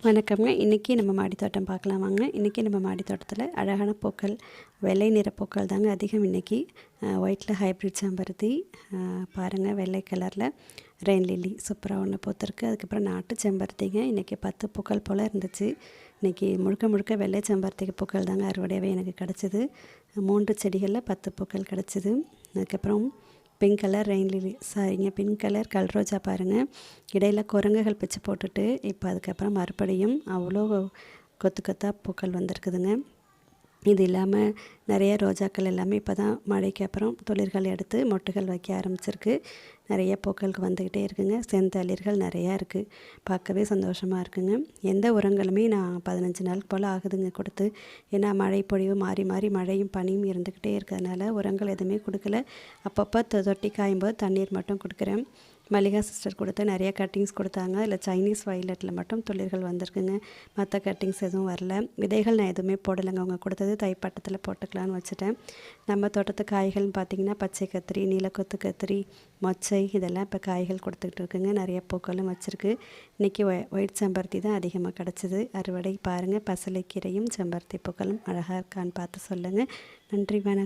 வணக்கம்ங்க. இன்றைக்கி நம்ம மாடி தோட்டம் பார்க்கலாம் வாங்க. இன்றைக்கி நம்ம மாடி தோட்டத்தில் அழகான பூக்கள், வெள்ளை நிற பூக்கள் தாங்க அதிகம் இன்றைக்கி. ஒயிட்டில் ஹைப்ரிட் செம்பருத்தி பாருங்கள், வெள்ளை கலரில் ரெயின் லில்லி சூப்பராக ஒன்று பூத்திருக்கு. அதுக்கப்புறம் நாட்டு செம்பருத்திங்க. இன்றைக்கி 10 பூக்கள் போல் இருந்துச்சு. இன்றைக்கி முழுக்க முழுக்க வெள்ளை செம்பருத்திக்கு பூக்கள் தாங்க அறுவடையாகவே எனக்கு கிடச்சிது. 3 செடிகளில் 10 பூக்கள் கிடச்சிது. அதுக்கப்புறம் pink colour rain lily pink colour கல்ரோஜா பாருங்கள். இடையில் குரங்குகள் பிச்சு போட்டுட்டு இப்போ அதுக்கப்புறம் மறுபடியும் அவ்வளோ கொத்து கொத்தாக பூக்கள் வந்திருக்குதுங்க. இது இல்லாமல் நிறைய ரோஜாக்கள் எல்லாமே இப்போ தான் மழைக்கு அப்புறம் துளிர்கள் எடுத்து மொட்டுகள் வைக்க ஆரம்பிச்சிருக்கு. நிறைய பூக்களுக்கு வந்துக்கிட்டே இருக்குங்க. செந்தளிர்கள் நிறையா இருக்குது. பார்க்கவே சந்தோஷமாக இருக்குங்க. எந்த உரங்களுமே நான் 15 நாள் போல் ஆகுதுங்க கொடுத்து. ஏன்னா மழை பொழிவு மாறி மாறி மழையும் பனியும் இருந்துக்கிட்டே இருக்கிறதுனால உரங்கள் எதுவுமே கொடுக்கல. அப்பப்போ தொட்டி காயும்போது தண்ணீர் மட்டும் கொடுக்குறேன். மல்லிகா சிஸ்டர் கொடுத்து நிறைய கட்டிங்ஸ் கொடுத்தாங்க. அதில் சைனீஸ் வயலட்டில் மட்டும் துளிர்கள் வந்திருக்குங்க. மற்ற கட்டிங்ஸ் எதுவும் வரல. விதைகள் நான் எதுவுமே போடலைங்க. அவங்க கொடுத்தது தைப்பட்டத்தில் போட்டுக்கலான்னு வச்சுட்டேன். நம்ம தோட்டத்து காய்கள்னு பார்த்திங்கன்னா பச்சை கத்திரி, நீலக்கொத்து கத்திரி, மொச்சை இதெல்லாம் இப்போ காய்கள் கொடுத்துக்கிட்டு இருக்குங்க. நிறைய பூக்களும் வச்சுருக்கு. இன்றைக்கி ஒயிட் செம்பருத்தி தான் அதிகமாக கிடச்சிது. அறுவடை பாருங்கள். பசலைக்கீரையும் செம்பருத்தி பூக்களும் அழகாக இருக்கான்னு பார்த்து சொல்லுங்கள். நன்றி, வணக்கம்.